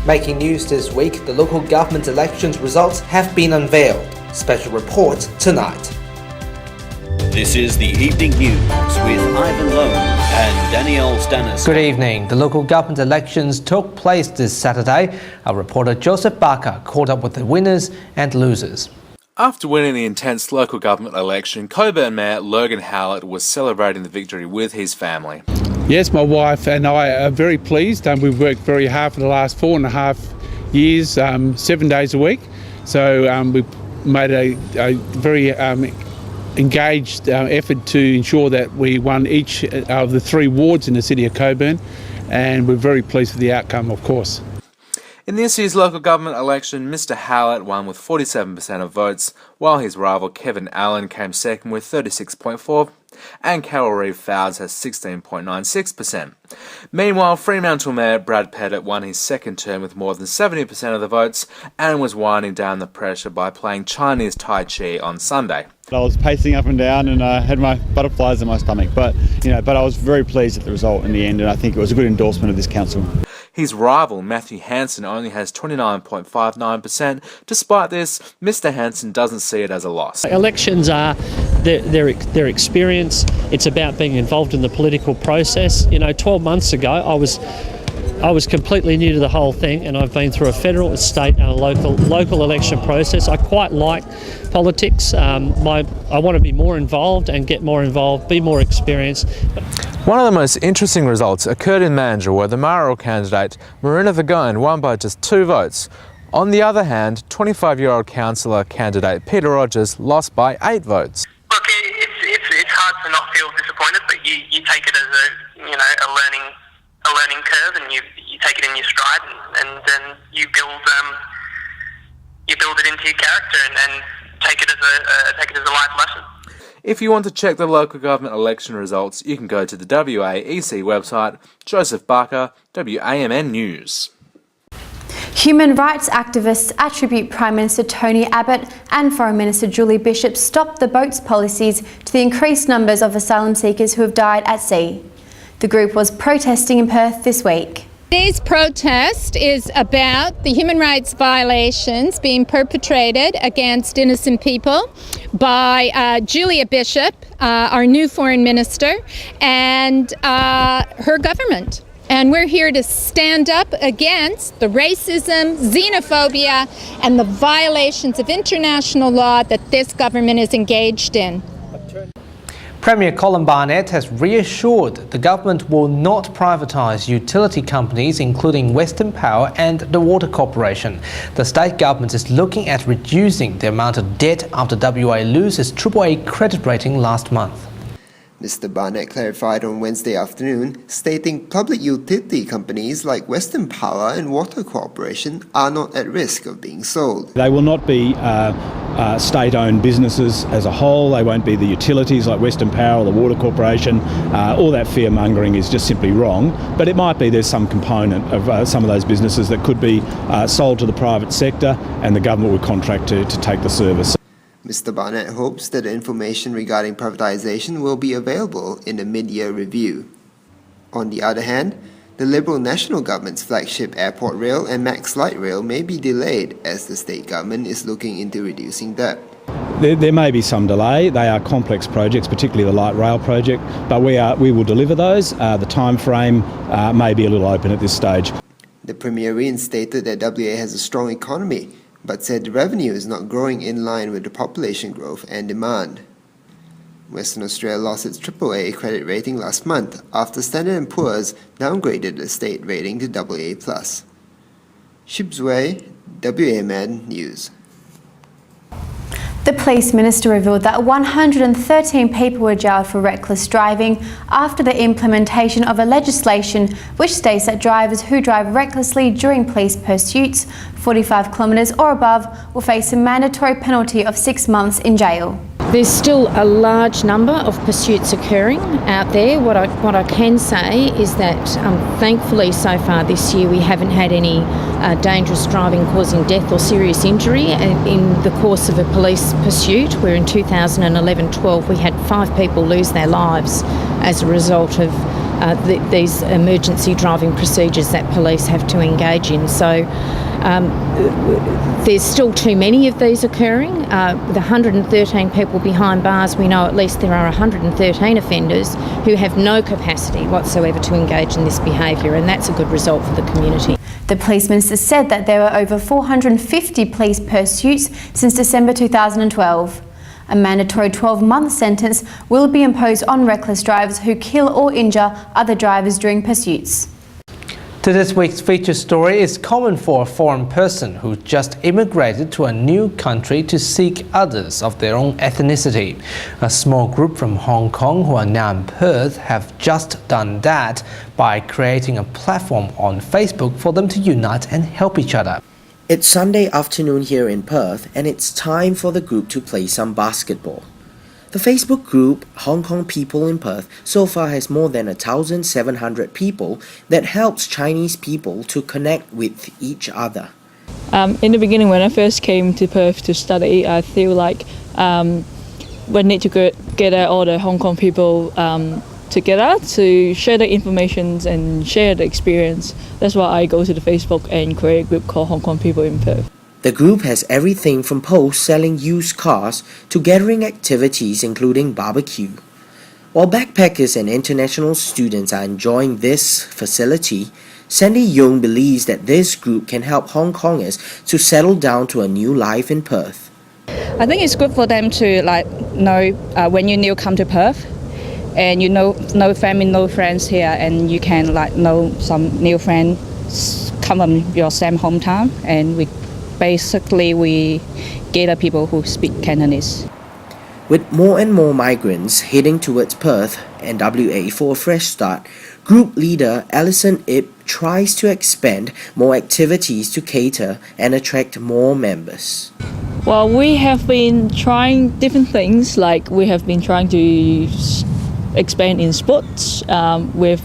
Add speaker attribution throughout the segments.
Speaker 1: Making news this week, the local government elections results have been unveiled. Special report tonight.
Speaker 2: This is the Evening News with Ivan Leung and Danielle Staniskov.
Speaker 1: Good evening. The local government elections took place this Saturday. Our reporter Josef caught up with the winners and losers.
Speaker 3: After winning the intense local government election, Coburn Mayor Leung Howlett was celebrating the victory with his family.
Speaker 4: Yes, my wife and I are very pleased. We've worked very hard for the last 4.5 years, 7 days a week. So we've made a very engaged effort to ensure that we won each of the 3 wards in the city of Coburn, and we're very pleased with the outcome, of course.
Speaker 3: In this year's local government election, Mr Howlett won with 47% of votes, while his rival Kevin Allen came second with 36.4%, and Carol Reeve Fowles has 16.96%. Meanwhile, Fremantle Mayor Brad Pettit won his second term with more than 70% of the votes and was winding down the pressure by playing Chinese Tai Chi on Sunday.
Speaker 5: I was pacing up and down and I had my butterflies in my stomach, but I was very pleased at the result in the end, and I think it was a good endorsement of this council.
Speaker 3: His rival, Matthew Hansen, only has 29.59%. Despite this, Mr Hansen doesn't see it as a loss.
Speaker 6: Elections are their experience. It's about being involved in the political process. 12 months ago, I was completely new to the whole thing, and I've been through a federal, a state and a local election process. I quite like politics. I want to be more involved and get more involved, be more experienced.
Speaker 3: One of the most interesting results occurred in Mandurah, where the mayoral candidate Marina Vaughan won by just 2 votes. On the other hand, 25-year-old councillor candidate Peter Rogers lost by 8 votes.
Speaker 7: Look, it's hard to not feel disappointed, but you take it as a learning curve, and you take it in your stride, and then you build it into your character, and take it as a life lesson.
Speaker 3: If you want to check the local government election results, you can go to the WAEC website. Josef Barker, WAMN News.
Speaker 8: Human rights activists attribute Prime Minister Tony Abbott and Foreign Minister Julie Bishop's Stop the Boats policies to the increased numbers of asylum seekers who have died at sea. The group was protesting in Perth this week.
Speaker 9: Today's protest is about the human rights violations being perpetrated against innocent people by Julia Bishop, our new foreign minister, and her government. And we're here to stand up against the racism, xenophobia, and the violations of international law that this government is engaged in.
Speaker 1: Premier Colin Barnett has reassured the government will not privatise utility companies, including Western Power and the Water Corporation. The state government is looking at reducing the amount of debt after WA loses AAA credit rating last month.
Speaker 10: Mr. Barnett clarified on Wednesday afternoon, stating public utility companies like Western Power and Water Corporation are not at risk of being sold.
Speaker 5: They will not be state-owned businesses as a whole. They won't be the utilities like Western Power or the Water Corporation. All that fear-mongering is just simply wrong. But it might be there's some component of some of those businesses that could be sold to the private sector, and the government would contract to take the service.
Speaker 10: Mr. Barnett hopes that the information regarding privatisation will be available in the mid-year review. On the other hand, the Liberal National Government's flagship Airport Rail and Max Light Rail may be delayed as the state government is looking into reducing debt.
Speaker 5: There may be some delay. They are complex projects, particularly the light rail project, but we will deliver those. The time frame may be a little open at this stage.
Speaker 10: The Premier reinstated that WA has a strong economy, but said the revenue is not growing in line with the population growth and demand. Western Australia lost its AAA credit rating last month after Standard & Poor's downgraded the state rating to AA+. Shibs, WAMN News.
Speaker 8: The police minister revealed that 113 people were jailed for reckless driving after the implementation of a legislation which states that drivers who drive recklessly during police pursuits 45 kilometres or above will face a mandatory penalty of 6 months in jail.
Speaker 11: There's still a large number of pursuits occurring out there. What I can say is that thankfully so far this year we haven't had any dangerous driving causing death or serious injury in the course of a police pursuit, where in 2011-12 we had 5 people lose their lives as a result of these emergency driving procedures that police have to engage in. So there's still too many of these occurring. With 113 people behind bars, we know at least there are 113 offenders who have no capacity whatsoever to engage in this behaviour, and that's a good result for the community.
Speaker 8: The police minister said that there were over 450 police pursuits since December 2012. A mandatory 12-month sentence will be imposed on reckless drivers who kill or injure other drivers during pursuits.
Speaker 1: To this week's feature story, it's common for a foreign person who just immigrated to a new country to seek others of their own ethnicity. A small group from Hong Kong who are now in Perth have just done that by creating a platform on Facebook for them to unite and help each other.
Speaker 12: It's Sunday afternoon here in Perth, and it's time for the group to play some basketball. The Facebook group Hong Kong People in Perth so far has more than 1,700 people that helps Chinese people to connect with each other.
Speaker 13: In the beginning, when I first came to Perth to study, I feel like we need to get all the Hong Kong people together to share the information and share the experience. That's why I go to the Facebook and create a group called Hong Kong People in Perth.
Speaker 12: The group has everything from posts selling used cars to gathering activities including barbecue. While backpackers and international students are enjoying this facility, Sandy Young believes that this group can help Hong Kongers to settle down to a new life in Perth.
Speaker 14: I think it's good for them to know when you new come to Perth, and you know no family, no friends here, and you can know some new friends come from your same hometown, and we gather people who speak Cantonese.
Speaker 12: With more and more migrants heading towards Perth and WA for a fresh start, group leader Alison Ip tries to expand more activities to cater and attract more members.
Speaker 13: Well, we have been trying different things, like we have been trying to expand in sports. We've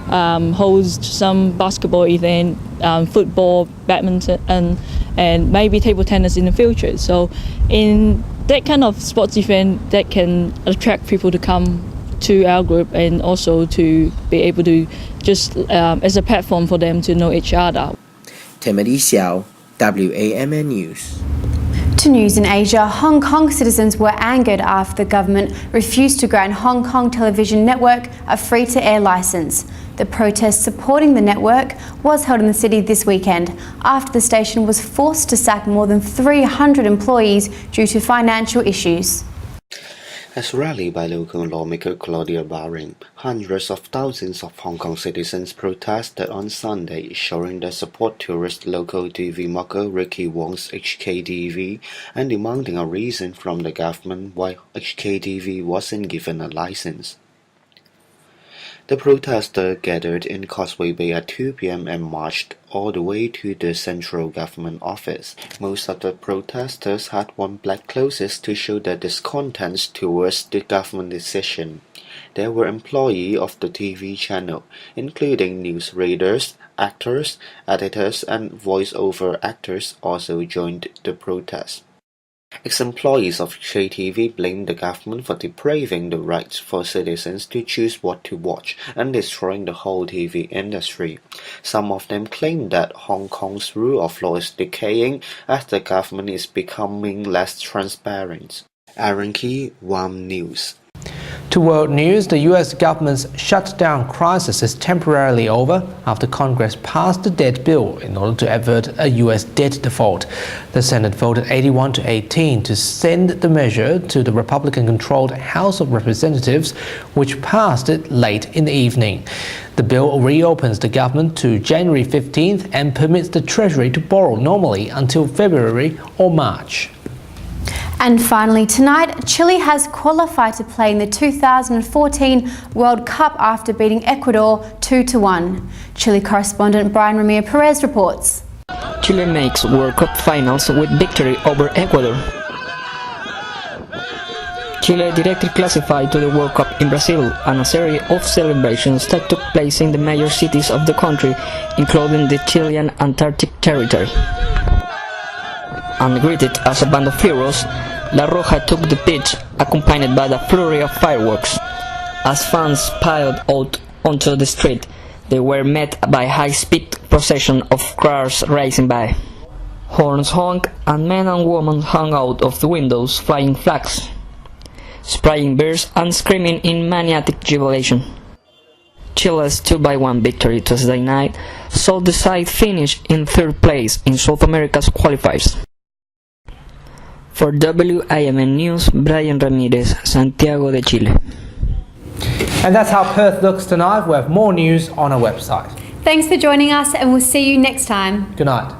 Speaker 13: host some basketball event, football, badminton, and maybe table tennis in the future. So in that kind of sports event, that can attract people to come to our group, and also to be able to just as a platform for them to know each other.
Speaker 12: Timothy Seow, WAMN News.
Speaker 8: To news in Asia, Hong Kong citizens were angered after the government refused to grant Hong Kong Television Network a free-to-air licence. The protest supporting the network was held in the city this weekend after the station was forced to sack more than 300 employees due to financial issues.
Speaker 15: As rallied by local lawmaker Claudia Baring, hundreds of thousands of Hong Kong citizens protested on Sunday, showing their support towards local TV mocker Ricky Wong's HKTV and demanding a reason from the government why HKTV wasn't given a license. The protesters gathered in Causeway Bay at 2 p.m. and marched all the way to the central government office. Most of the protesters had worn black clothes to show their discontent towards the government decision. There were employees of the TV channel, including news readers, actors, editors, and voice-over actors also joined the protest. Ex-employees of HKTV blamed the government for depraving the rights for citizens to choose what to watch and destroying the whole TV industry. Some of them claimed that Hong Kong's rule of law is decaying as the government is becoming less transparent. Aaron Key, WAM News.
Speaker 1: To world news, the US government's shutdown crisis is temporarily over after Congress passed the debt bill in order to avert a US debt default. The Senate voted 81-18 to send the measure to the Republican-controlled House of Representatives, which passed it late in the evening. The bill reopens the government to January 15th and permits the Treasury to borrow normally until February or March.
Speaker 8: And finally tonight, Chile has qualified to play in the 2014 World Cup after beating Ecuador 2-1. Chile correspondent Brian Ramir Perez reports.
Speaker 16: Chile makes World Cup finals with victory over Ecuador. Chile directly classified to the World Cup in Brazil, and a series of celebrations that took place in the major cities of the country, including the Chilean Antarctic territory. And greeted as a band of heroes, La Roja took the pitch, accompanied by the flurry of fireworks. As fans piled out onto the street. They were met by a high-speed procession of cars racing by. Horns honked and men and women hung out of the windows flying flags, spraying beers and screaming in maniac jubilation. Chile's 2-1 victory Tuesday night saw the side finish in third place in South America's qualifiers. For WIMN News, Brian Ramirez, Santiago de Chile.
Speaker 1: And that's how Perth looks tonight. We have more news on our website.
Speaker 8: Thanks for joining us, and we'll see you next time.
Speaker 1: Good night.